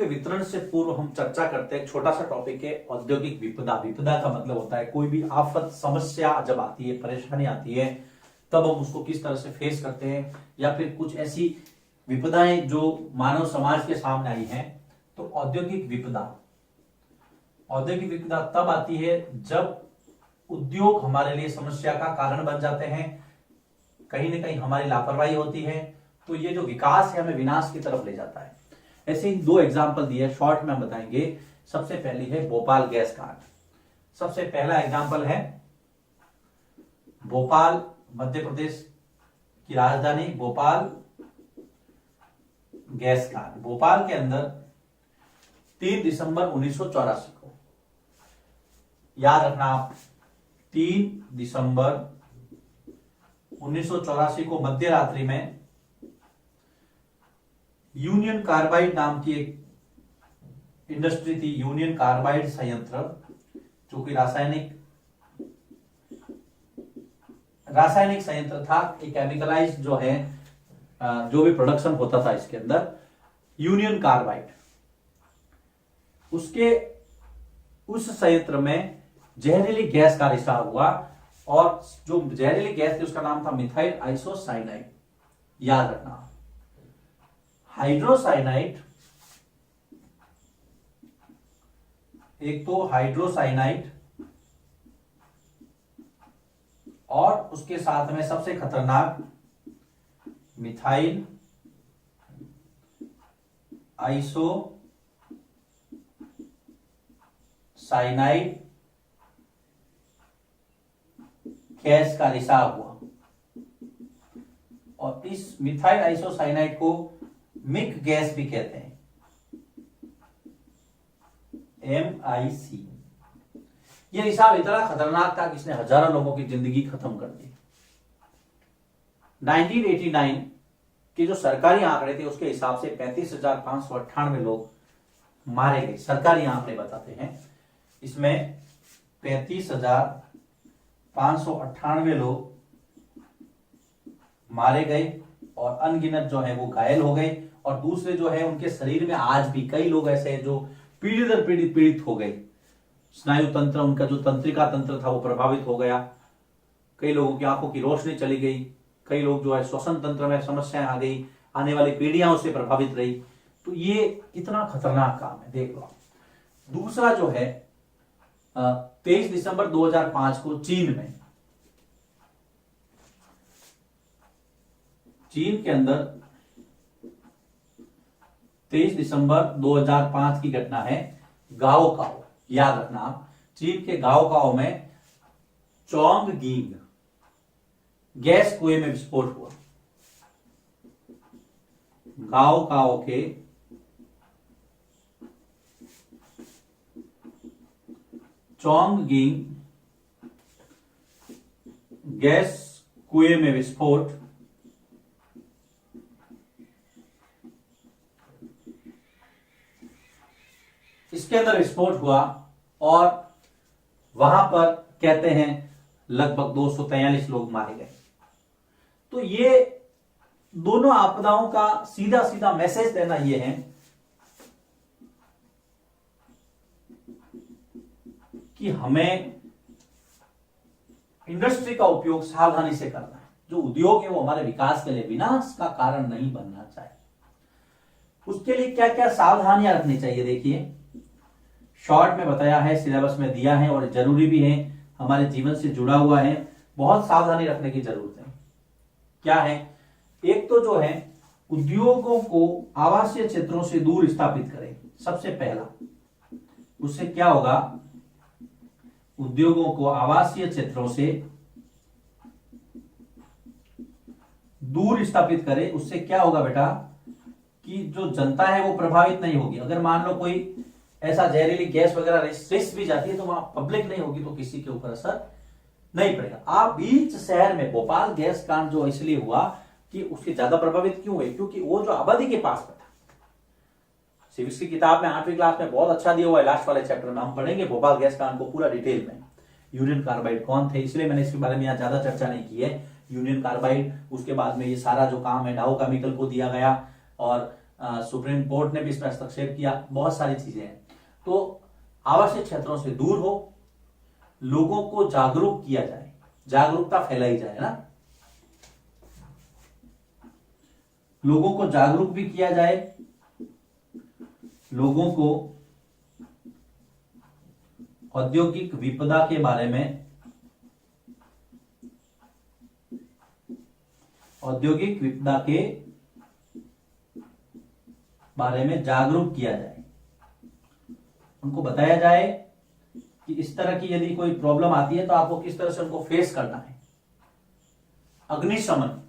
के वितरण से पूर्व हम चर्चा करते हैं, छोटा सा टॉपिक है औद्योगिक विपदा। विपदा का मतलब होता है कोई भी आफत, समस्या जब आती है, परेशानी आती है, तब हम उसको किस तरह से फेस करते हैं, या फिर कुछ ऐसी विपदाएं जो मानव समाज के सामने आई हैं। तो औद्योगिक विपदा तब आती है जब उद्योग हमारे लिए समस्या का कारण बन जाते हैं, कहीं ना कहीं हमारी लापरवाही होती है, तो ये जो विकास है हमें विनाश की तरफ ले जाता है। ऐसे ही दो एग्जाम्पल दिए, शॉर्ट में हम बताएंगे। सबसे पहली है भोपाल गैस कांड। सबसे पहला एग्जाम्पल है भोपाल, मध्य प्रदेश की राजधानी भोपाल गैस कांड। भोपाल के अंदर 3 दिसंबर 1984 को, याद रखना आप, 3 दिसंबर 1984 को मध्य रात्रि में यूनियन कार्बाइड नाम की एक इंडस्ट्री थी, यूनियन कार्बाइड संयंत्र, जो कि रासायनिक संयंत्र था। एक केमिकलाइज जो है, जो भी प्रोडक्शन होता था इसके अंदर, यूनियन कार्बाइड, उस संयंत्र में जहरीली गैस का रिसाव हुआ, और जो जहरीली गैस थी उसका नाम था मिथाइल आइसोसाइनाइड। याद रखना, हाइड्रोसाइनाइड, एक तो हाइड्रोसाइनाइड और उसके साथ में सबसे खतरनाक मिथाइल आइसोसाइनाइड गैस का रिसाव हुआ। और इस मिथाइल आइसोसाइनाइड को मिक गैस भी कहते हैं, MIC। यह रिसाव इतना खतरनाक था कि इसने हजारों लोगों की जिंदगी खत्म कर दी। 1989 के जो सरकारी आंकड़े थे उसके हिसाब से 35,598 लोग मारे गए। सरकारी आंकड़े बताते हैं, इसमें 35,598 लोग मारे गए और अनगिनत जो है वो घायल हो गए। और दूसरे जो है उनके शरीर में आज भी कई लोग ऐसे हैं जो पीढ़ी दर पीड़ित हो गए। स्नायु तंत्र, उनका जो तंत्रिका तंत्र था वो प्रभावित हो गया। कई लोगों की आंखों की रोशनी चली गई, कई लोग जो है श्वसन तंत्र में समस्याएं आ गई, आने वाली पीढ़ियां उससे प्रभावित रही। तो ये कितना खतरनाक काम है, देख लो। दूसरा जो है 23 दिसंबर 2005 को चीन के अंदर 23 दिसंबर 2005 की घटना है, गाओकाओ। याद रखना आप, चीन के गाओकाओ में चोंगगिंग गैस कुएं में विस्फोट हुआ। गाओकाओ के चोंगगिंग गैस कुएं में विस्फोट। इसके अंदर विस्फोट हुआ और वहां पर कहते हैं लगभग 243 लोग मारे गए। तो ये दोनों आपदाओं का सीधा सीधा मैसेज देना यह है कि हमें इंडस्ट्री का उपयोग सावधानी से करना है। जो उद्योग है वो हमारे विकास के लिए विनाश का कारण नहीं बनना चाहिए। उसके लिए क्या क्या सावधानियां रखनी चाहिए, देखिए शॉर्ट में बताया है, सिलेबस में दिया है और जरूरी भी है, हमारे जीवन से जुड़ा हुआ है। बहुत सावधानी रखने की जरूरत है। क्या है? एक तो जो है उद्योगों को आवासीय क्षेत्रों से दूर स्थापित करें, सबसे पहला। उससे क्या होगा? उद्योगों को आवासीय क्षेत्रों से दूर स्थापित करें। उससे क्या होगा बेटा कि जो जनता है वो प्रभावित नहीं होगी। अगर मान लो कोई ऐसा जहरीली गैस वगैरह रिस भी जाती है तो वहां पब्लिक नहीं होगी, तो किसी के ऊपर असर नहीं पड़ेगा। आप बीच शहर में भोपाल गैस कांड जो इसलिए हुआ कि उसके ज्यादा प्रभावित क्यों हुए? क्योंकि वो जो आबादी के पास था। सिविक्स की किताब में 8वीं क्लास में बहुत अच्छा दिया हुआ है, लास्ट वाले चैप्टर में हम पढ़ेंगे भोपाल गैस कांड को पूरा डिटेल में। यूनियन कार्बाइड कौन थे, इसलिए मैंने इसके बारे में यहाँ ज्यादा चर्चा नहीं की है। यूनियन कार्बाइड, उसके बाद में ये सारा जो काम है डाउ केमिकल को दिया गया, और सुप्रीम कोर्ट ने भी इसमें हस्तक्षेप किया, बहुत सारी चीजें हैं। तो आवासीय क्षेत्रों से दूर हो, लोगों को जागरूक किया जाए, जागरूकता फैलाई जाए ना, लोगों को जागरूक भी किया जाए, लोगों को औद्योगिक विपदा के बारे में, औद्योगिक विपदा के बारे में जागरूक किया जाए, उनको बताया जाए कि इस तरह की यदि कोई प्रॉब्लम आती है तो आपको किस तरह से उनको फेस करना है। अग्निशमन,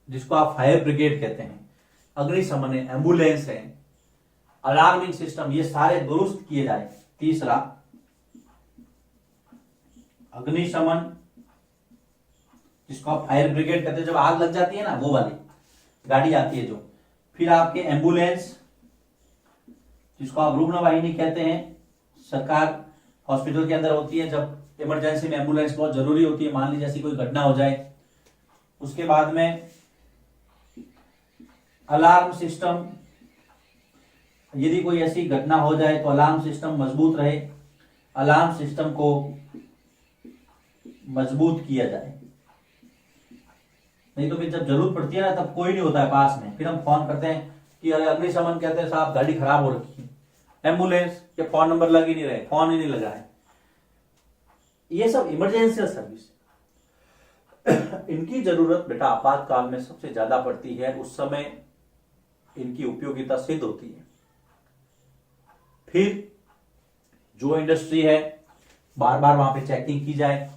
जिसको आप फायर ब्रिगेड कहते हैं, अग्निशमन है, एम्बुलेंस है, अलार्मिंग सिस्टम, ये सारे दुरुस्त किए जाए। तीसरा, अग्निशमन, जिसको आप फायर ब्रिगेड कहते हैं, जब आग लग जाती है ना, वो वाली गाड़ी आती है जो। फिर आपके एम्बुलेंस, जिसको आप रुग्ण वाहिनी कहते हैं, सरकार हॉस्पिटल के अंदर होती है, जब इमरजेंसी में एम्बुलेंस बहुत जरूरी होती है, मान लीजिए ऐसी कोई घटना हो जाए। उसके बाद में अलार्म सिस्टम, यदि कोई ऐसी घटना हो जाए तो अलार्म सिस्टम मजबूत रहे, अलार्म सिस्टम को मजबूत किया जाए। नहीं तो फिर जब जरूरत पड़ती है ना, तब कोई नहीं होता है पास में, फिर हम फोन करते हैं कि अरे अग्निशमन कहते हैं साहब गाड़ी खराब हो रखी है, एम्बुलेंस के फोन नंबर लग ही नहीं रहे, फोन ही नहीं लगा है। ये सब इमरजेंसी सर्विस, इनकी जरूरत बेटा आपातकाल में सबसे ज्यादा पड़ती है, उस समय इनकी उपयोगिता सिद्ध होती है। फिर जो इंडस्ट्री है, बार बार वहां पे चेकिंग की जाए,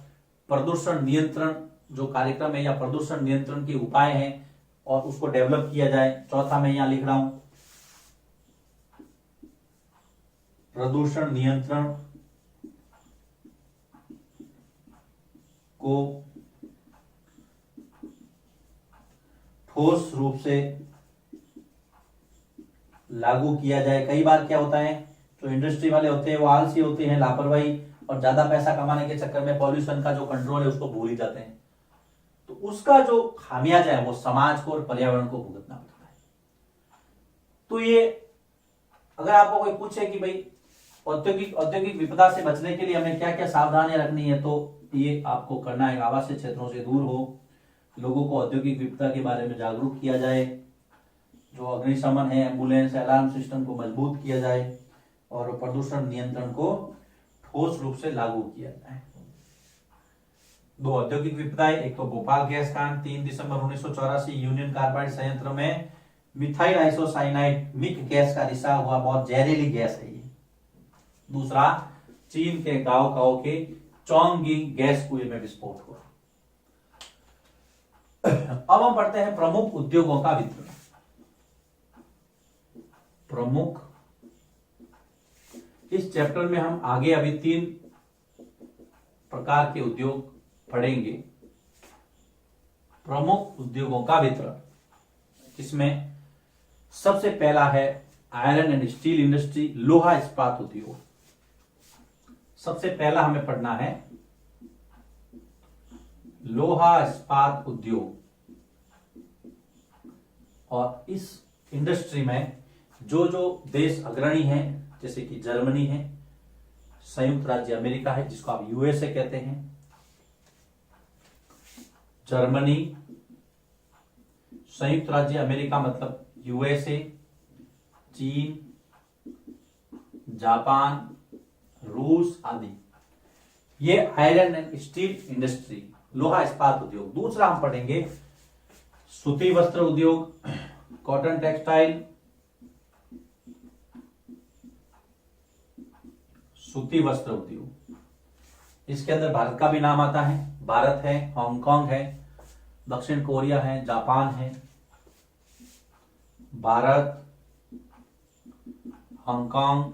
प्रदूषण नियंत्रण जो कार्यक्रम है या प्रदूषण नियंत्रण के उपाय हैं और उसको डेवलप किया जाए। चौथा मैं यहां लिख रहा हूं, प्रदूषण नियंत्रण को ठोस रूप से लागू किया जाए। कई बार क्या होता है, जो इंडस्ट्री वाले होते हैं वो आलसी होते हैं, लापरवाही, और ज्यादा पैसा कमाने के चक्कर में पॉल्यूशन का जो कंट्रोल है उसको भूल ही जाते हैं। तो उसका जो खामियाजा है वो समाज को और पर्यावरण को भुगतना पड़ता है। तो ये अगर आपको कोई पूछे कि भाई औद्योगिक विपदा से बचने के लिए हमें क्या क्या सावधानियां रखनी है, तो ये आपको करना है, आवासीय क्षेत्रों से दूर हो, लोगों को औद्योगिक विपदा के बारे में जागरूक किया जाए, जो अग्निशमन है, एम्बुलेंस है, अलार्म सिस्टम को मजबूत किया जाए और प्रदूषण नियंत्रण को ठोस रूप से लागू किया जाए। दो औद्योगिक विपदाएं, एक तो भोपाल गैस कांड 3 दिसंबर 1984 यूनियन कार्बाइड संयंत्र में मिथाइल आइसोसाइनाइड मिक गैस का रिसाव हुआ, बहुत जहरीली गैस है ये। दूसरा, चीन के गाओ के चोंगगिंग गैस कुएं में विस्फोट हुआ। अब हम पढ़ते हैं प्रमुख उद्योगों का वितरण। प्रमुख, इस चैप्टर में हम आगे अभी 3 प्रकार के उद्योग पढ़ेंगे। प्रमुख उद्योगों का वितरण, इसमें सबसे पहला है आयरन एंड स्टील इंडस्ट्री, लोहा इस्पात उद्योग। सबसे पहला हमें पढ़ना है लोहा इस्पात उद्योग। और इस इंडस्ट्री में जो जो देश अग्रणी हैं, जैसे कि जर्मनी है, संयुक्त राज्य अमेरिका है जिसको आप यूएसए कहते हैं, जर्मनी, संयुक्त राज्य अमेरिका मतलब यूएसए, चीन, जापान, रूस आदि, ये आयरन एंड स्टील इंडस्ट्री, लोहा इस्पात उद्योग। दूसरा हम पढ़ेंगे सूती वस्त्र उद्योग, कॉटन टेक्सटाइल, सूती वस्त्र उद्योग। इसके अंदर भारत का भी नाम आता है, भारत है, हांगकांग है, दक्षिण कोरिया है, जापान है। भारत, हांगकांग,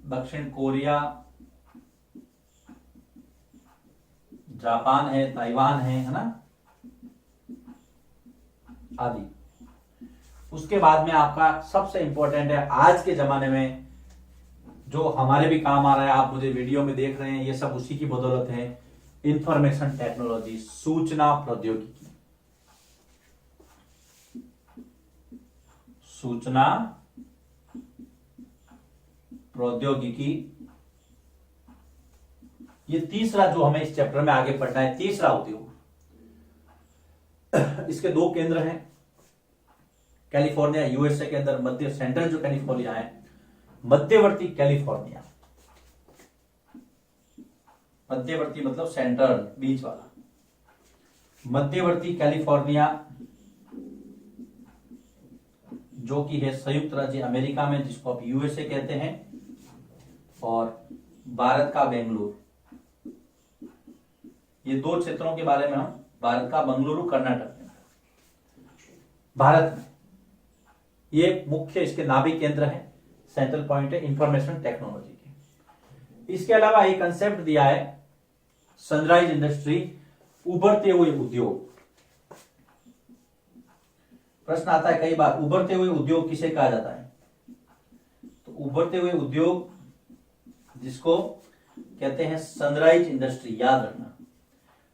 दक्षिण कोरिया, जापान है, ताइवान है ना, आदि। उसके बाद में आपका सबसे इंपॉर्टेंट है आज के जमाने में, जो हमारे भी काम आ रहा है, आप मुझे वीडियो में देख रहे हैं, ये सब उसी की बदौलत है, इंफॉर्मेशन टेक्नोलॉजी, सूचना प्रौद्योगिकी। सूचना प्रौद्योगिकी, ये तीसरा जो हमें इस चैप्टर में आगे पढ़ना है, तीसरा उद्योग। इसके दो केंद्र हैं, कैलिफोर्निया यूएसए के अंदर, मध्य सेंट्रल जो कैलिफोर्निया है, मध्यवर्ती कैलिफोर्निया, मध्यवर्ती मतलब सेंट्रल, बीच वाला, मध्यवर्ती कैलिफोर्निया जो कि है संयुक्त राज्य अमेरिका में, जिसको आप यूएसए कहते हैं, और भारत का बेंगलुरु। ये दो क्षेत्रों के बारे में हम, भारत का बेंगलुरु कर्नाटक में, भारत में ये मुख्य इसके नाभिक केंद्र है, सेंट्रल पॉइंट है इंफॉर्मेशन टेक्नोलॉजी के। इसके अलावा एक कंसेप्ट दिया है सनराइज इंडस्ट्री, उभरते हुए उद्योग। प्रश्न आता है कई बार, उभरते हुए उद्योग किसे कहा जाता है? तो उभरते हुए उद्योग जिसको कहते हैं सनराइज इंडस्ट्री, याद रखना।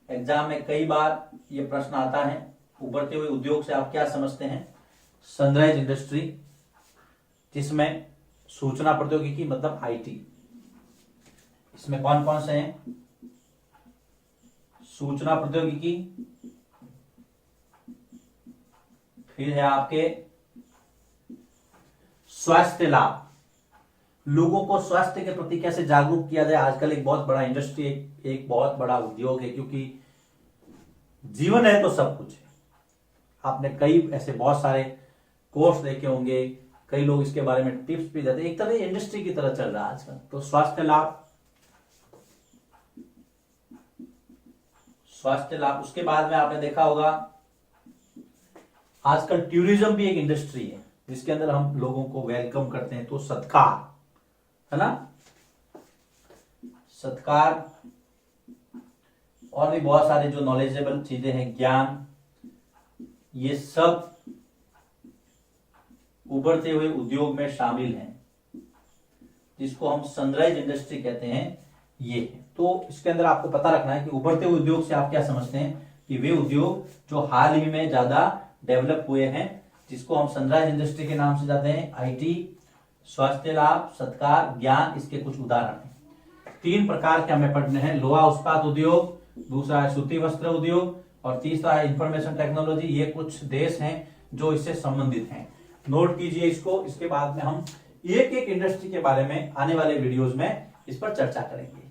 एग्जाम में कई बार ये प्रश्न आता है, उभरते हुए उद्योग से आप क्या समझते हैं? सनराइज इंडस्ट्री, जिसमें सूचना प्रौद्योगिकी मतलब आईटी, इसमें कौन कौन से हैं? सूचना प्रौद्योगिकी, फिर है आपके स्वास्थ्य लाभ, लोगों को स्वास्थ्य के प्रति कैसे जागरूक किया जाए, आजकल एक बहुत बड़ा इंडस्ट्री, एक बहुत बड़ा उद्योग है, क्योंकि जीवन है तो सब कुछ है। आपने कई ऐसे बहुत सारे कोर्स देखे होंगे, कई लोग इसके बारे में टिप्स भी देते हैं, एक तरह इंडस्ट्री की तरह चल रहा है आजकल। तो स्वास्थ्य लाभ, स्वास्थ्य लाभ। उसके बाद में आपने देखा होगा आजकल टूरिज्म भी एक इंडस्ट्री है, जिसके अंदर हम लोगों को वेलकम करते हैं, तो सत्कार, है ना, सत्कार, और भी बहुत सारे जो नॉलेजेबल चीजें हैं, ज्ञान, ये सब उभरते हुए उद्योग में शामिल हैं, जिसको हम सनराइज इंडस्ट्री कहते हैं। ये है, तो इसके अंदर आपको पता रखना है कि उभरते हुए उद्योग से आप क्या समझते हैं, कि वे उद्योग जो हाल ही में ज्यादा डेवलप हुए हैं, जिसको हम सनराइज इंडस्ट्री के नाम से जाते हैं। आईटी, स्वास्थ्य लाभ, सत्कार, ज्ञान, इसके कुछ उदाहरण हैं। 3 प्रकार के हमें पढ़ने हैं, लोहा इस्पात उद्योग, दूसरा है सूती वस्त्र उद्योग, और तीसरा है इंफॉर्मेशन टेक्नोलॉजी। ये कुछ देश हैं जो इससे संबंधित हैं, नोट कीजिए इसको। इसके बाद में हम एक एक इंडस्ट्री के बारे में आने वाले वीडियोस में इस पर चर्चा करेंगे।